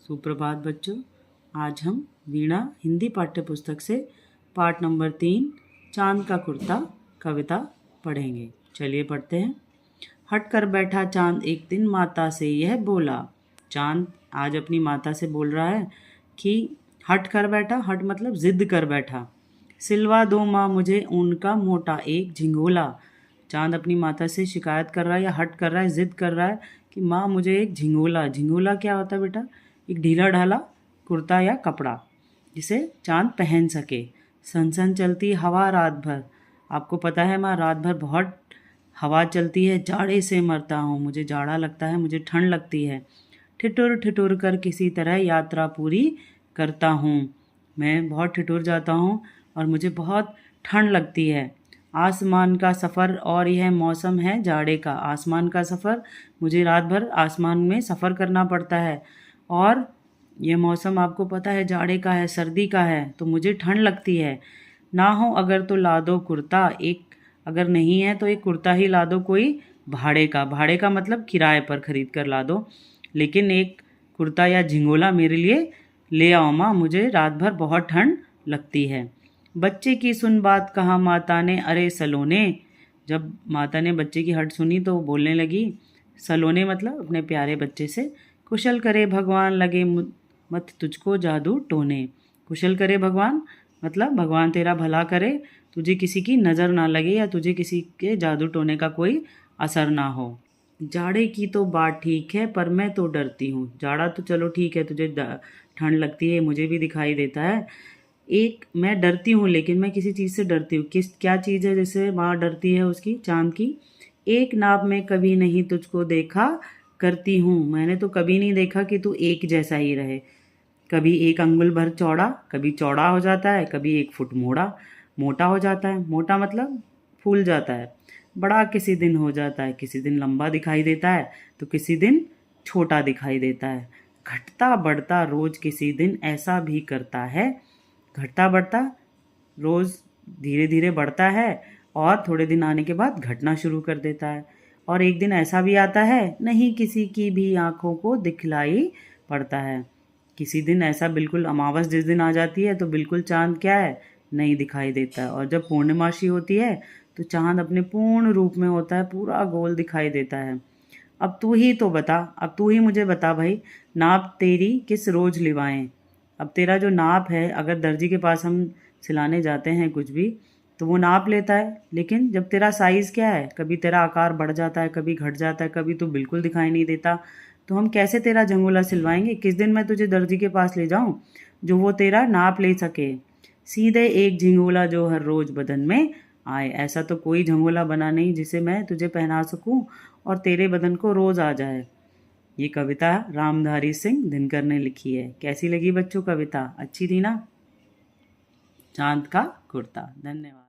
सुप्रभात बच्चों। आज हम वीणा हिंदी पाठ्य पुस्तक से पाठ नंबर 3 चांद का कुर्ता कविता पढ़ेंगे। चलिए पढ़ते हैं। हट कर बैठा चांद एक दिन माता से यह बोला। चांद आज अपनी माता से बोल रहा है कि हट कर बैठा, हट मतलब जिद कर बैठा। सिलवा दो माँ मुझे ऊन का मोटा एक झिंगोला। चांद अपनी माता से शिकायत कर रहा है या हट कर रहा है, जिद कर रहा है कि माँ मुझे एक झिंगोला। झिंगोला क्या होता है बेटा? एक ढीला ढाला कुर्ता या कपड़ा जिसे चांद पहन सके। सनसन चलती हवा रात भर। आपको पता है माँ, रात भर बहुत हवा चलती है, जाड़े से मरता हूँ, मुझे जाड़ा लगता है, मुझे ठंड लगती है। ठिठुर ठिठुर कर किसी तरह यात्रा पूरी करता हूँ। मैं बहुत ठिठुर जाता हूँ और मुझे बहुत ठंड लगती है। आसमान का सफ़र और यह मौसम है जाड़े का। आसमान का सफ़र, मुझे रात भर आसमान में सफ़र करना पड़ता है और ये मौसम आपको पता है जाड़े का है, सर्दी का है, तो मुझे ठंड लगती है। ना हो अगर तो ला दो कुर्ता एक, अगर नहीं है तो एक कुर्ता ही ला दो कोई भाड़े का। भाड़े का मतलब किराए पर ख़रीद कर ला दो, लेकिन एक कुर्ता या झिंगोला मेरे लिए ले आओ माँ, मुझे रात भर बहुत ठंड लगती है। बच्चे की सुन बात कहा माता ने अरे सलोने। जब माता ने बच्चे की हट सुनी तो बोलने लगी, सलोने मतलब अपने प्यारे बच्चे से, कुशल करे भगवान लगे मत तुझको जादू टोने। कुशल करे भगवान मतलब भगवान तेरा भला करे, तुझे किसी की नज़र ना लगे या तुझे किसी के जादू टोने का कोई असर ना हो। जाड़े की तो बात ठीक है पर मैं तो डरती हूँ। जाड़ा तो चलो ठीक है, तुझे ठंड लगती है, मुझे भी दिखाई देता है। एक मैं डरती हूँ, लेकिन मैं किसी चीज़ से डरती हूँ। क्या चीज़ है जिससे माँ डरती है? उसकी, चांद की। एक नाप में कभी नहीं तुझको देखा करती हूँ। मैंने तो कभी नहीं देखा कि तू एक जैसा ही रहे। कभी एक अंगुल भर चौड़ा, कभी चौड़ा हो जाता है, कभी 1 फुट मोटा हो जाता है। मोटा मतलब फूल जाता है। बड़ा किसी दिन हो जाता है, किसी दिन लंबा दिखाई देता है तो किसी दिन छोटा दिखाई देता है। घटता बढ़ता रोज किसी दिन ऐसा भी करता है। घटता बढ़ता रोज़ धीरे धीरे बढ़ता है और थोड़े दिन आने के बाद घटना शुरू कर देता है। और एक दिन ऐसा भी आता है नहीं किसी की भी आँखों को दिखलाई पड़ता है। किसी दिन ऐसा बिल्कुल अमावस जिस दिन आ जाती है तो बिल्कुल चाँद क्या है, नहीं दिखाई देता है। और जब पूर्णिमासी होती है तो चाँद अपने पूर्ण रूप में होता है, पूरा गोल दिखाई देता है। अब तू ही तो बता, अब तू ही मुझे बता भाई, नाप तेरी किस रोज़ लिवाएं। अब तेरा जो नाप है, अगर दर्जी के पास हम सिलाने जाते हैं कुछ भी तो वो नाप लेता है, लेकिन जब तेरा साइज़ क्या है, कभी तेरा आकार बढ़ जाता है, कभी घट जाता है, कभी तो बिल्कुल दिखाई नहीं देता, तो हम कैसे तेरा झंगोला सिलवाएंगे? किस दिन मैं तुझे दर्जी के पास ले जाऊं जो वो तेरा नाप ले सके? सीधे एक झिंगोला जो हर रोज़ बदन में आए। ऐसा तो कोई झंगोला बना नहीं जिसे मैं तुझे पहना सकूं और तेरे बदन को रोज़ आ जाए। ये कविता रामधारी सिंह दिनकर ने लिखी है। कैसी लगी बच्चों कविता? अच्छी थी ना? चांद का कुर्ता। धन्यवाद।